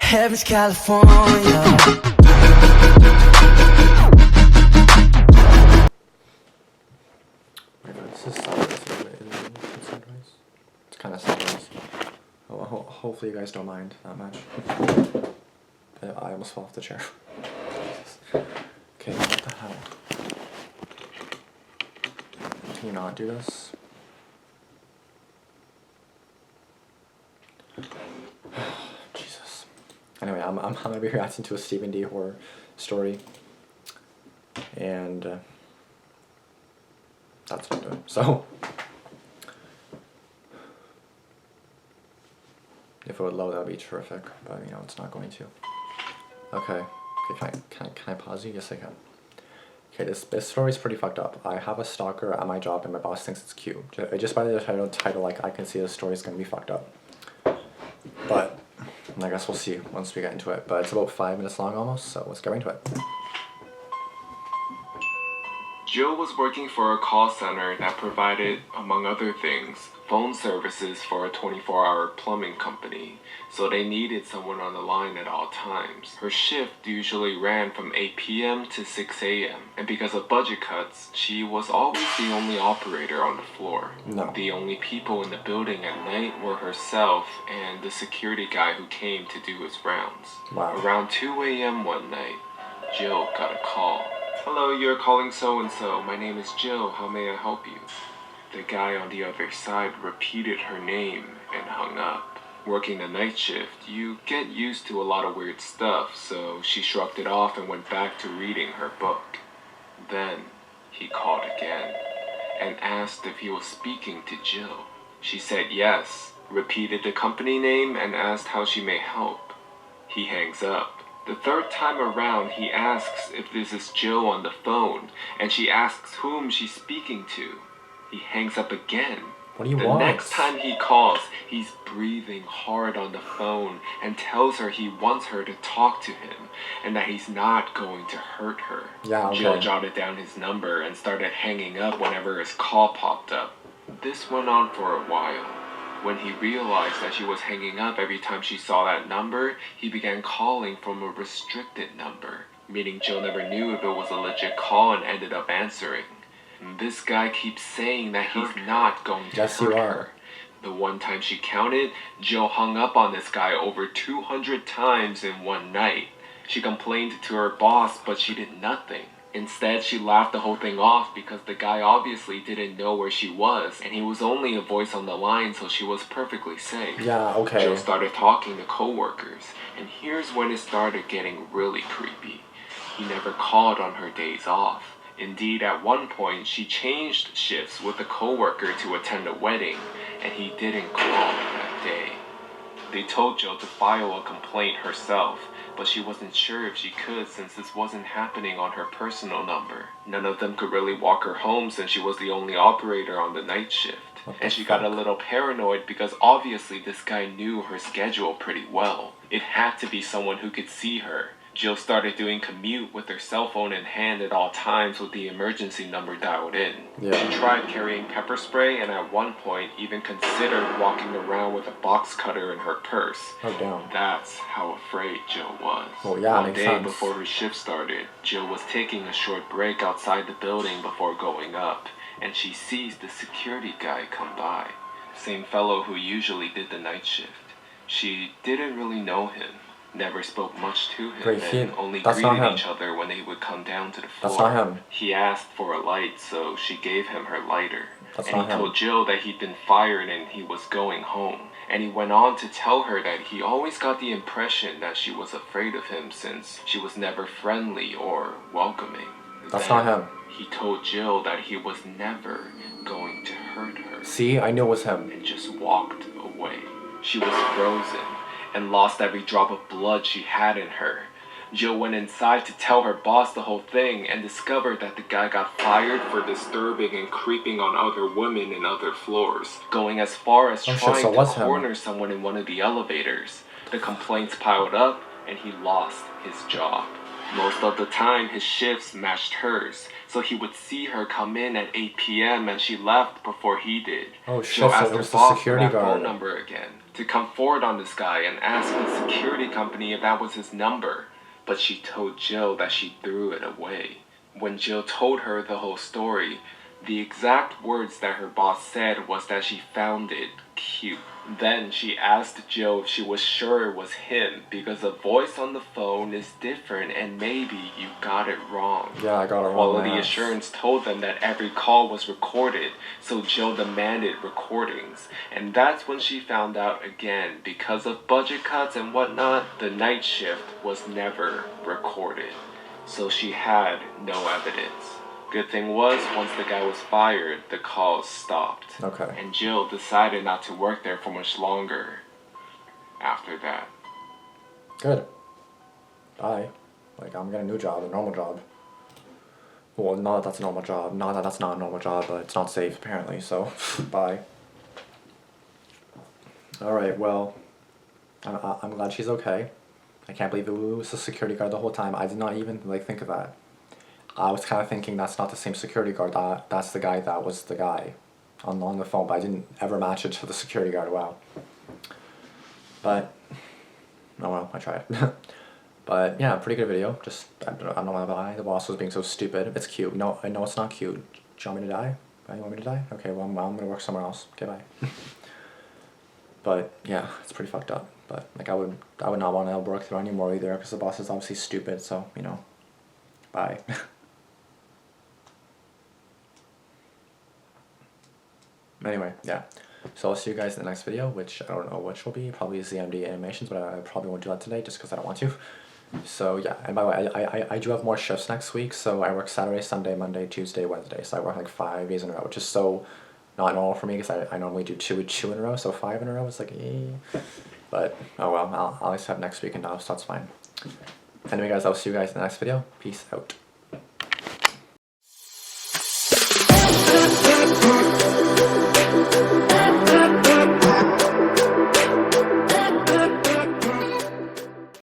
Heaven's California. This is sideways. It's kind of sideways. Hopefully you guys don't mind that much. I almost fell off the chair. Okay, what the hell? Can you not do this? Jesus. Anyway, I'm gonna be reacting to a Stephen D. horror story, and that's what I'm doing. So, if it would load, that'd be terrific. But you know, it's not going to. Okay. Can I pause you? Yes, I can. Okay, this story's pretty fucked up. I have a stalker at my job, and my boss thinks it's cute. Just by the title, like I can see the story's gonna be fucked up. But I guess we'll see once we get into it. But it's about 5 minutes long almost, so let's get into it. Jill was working for a call center that provided, among other things, phone services for a 24-hour plumbing company, so they needed someone on the line at all times. Her shift usually ran from 8 p.m. to 6 a.m., and because of budget cuts, she was always the only operator on the floor. No. The only people in the building at night were herself and the security guy who came to do his rounds. Wow. Around 2 a.m. one night, Jill got a call. "Hello, you're calling so-and-so. My name is Jill. How may I help you?" The guy on the other side repeated her name and hung up. Working the night shift, you get used to a lot of weird stuff, so she shrugged it off and went back to reading her book. Then, he called again and asked if he was speaking to Jill. She said yes, repeated the company name, and asked how she may help. He hangs up. The third time around, he asks if this is Jill on the phone, and she asks whom she's speaking to. He hangs up again. What do you The want? next time he calls, he's breathing hard on the phone and tells her he wants her to talk to him and that he's not going to hurt her. Yeah, okay. Jill jotted down his number and started hanging up whenever his call popped up. This went on for a while. When he realized that she was hanging up every time she saw that number, he began calling from a restricted number, meaning Jill never knew if it was a legit call and ended up answering. This guy keeps saying that he's not going to Yes, you hurt are. her. The one time she counted, Jill hung up on this guy over 200 times in one night. She complained to her boss, but she did nothing. Instead, she laughed the whole thing off because the guy obviously didn't know where she was, and he was only a voice on the line, so she was perfectly safe. Yeah, okay. Jill started talking to coworkers, and here's when it started getting really creepy. He never called on her days off. Indeed, at one point, she changed shifts with a coworker to attend a wedding, and he didn't call that day. They told Jill to file a complaint herself, but she wasn't sure if she could since this wasn't happening on her personal number. None of them could really walk her home since she was the only operator on the night shift. And she got a little paranoid because obviously this guy knew her schedule pretty well. It had to be someone who could see her. Jill started doing commute with her cell phone in hand at all times with the emergency number dialed in. Yeah. She tried carrying pepper spray and at one point even considered walking around with a box cutter in her purse. Oh, damn. That's how afraid Jill was. Oh, yeah, One makes day sense. before her shift started, Jill was taking a short break outside the building before going up, and she sees the security guy come by. Same fellow who usually did the night shift. She didn't really know him. Never spoke much to him, Wait, and only that's not greeted him. each other when they would come down to the floor. That's not him. He asked for a light, so she gave him her lighter. That's And not he him. told Jill that he'd been fired and he was going home. And he went on to tell her that he always got the impression that she was afraid of him since she was never friendly or welcoming. That's Then not him. He told Jill that he was never going to hurt her See, I knew it was him. and just walked away. She was frozen and lost every drop of blood she had in her. Jill went inside to tell her boss the whole thing and discovered that the guy got fired for disturbing and creeping on other women in other floors, going as far as Oh, shit, trying so it to was him. corner someone in one of the elevators. The complaints piled up and he lost his job. Most of the time, his shifts matched hers, so he would see her come in at 8 p.m. and she left before he did. Oh Joe shit, so asked it her was the boss for security that phone guard. number again, to come forward on this guy and ask the security company if that was his number, but she told Jill that she threw it away. When Jill told her the whole story, the exact words that her boss said was that she found it cute. Then she asked Jill if she was sure it was him because the voice on the phone is different and maybe you got it wrong. Yeah, I got it wrong. Quality my ass. assurance told them that every call was recorded, so Jill demanded recordings. And that's when she found out again, because of budget cuts and whatnot, the night shift was never recorded. So she had no evidence. Good thing was, once the guy was fired, the calls stopped. Okay. And Jill decided not to work there for much longer after that. Good. Bye. Like, I'm getting a new job, a normal job. Well, not that that's a normal job. Not that that's not a normal job, but it's not safe, apparently, so bye. Alright, well, I'm glad she's okay. I can't believe it was the security guard the whole time. I did not even, like, think of that. I was kind of thinking that's not the same security guard. That's the guy that was the guy on the phone, but I didn't ever match it to the security guard. Wow. But, oh well, I tried. But yeah, pretty good video. Just, I don't know why the boss was being so stupid. It's cute. No, I know it's not cute. Do you want me to die? You want me to die? Okay, well, I'm gonna work somewhere else. Okay, bye. But yeah, it's pretty fucked up. But like, I would not want to work there anymore either, because the boss is obviously stupid. So, you know, bye. Anyway, yeah. So I'll see you guys in the next video, which I don't know which will be. Probably ZMD animations, but I probably won't do that today just because I don't want to. So yeah, and by the way, I do have more shifts next week. So I work Saturday, Sunday, Monday, Tuesday, Wednesday. So I work like 5 days in a row, which is so not normal for me because I normally do two in a row. So 5 in a row is like, eh. But oh well, I'll at least have next week and now, so that's fine. Anyway guys, I'll see you guys in the next video. Peace out.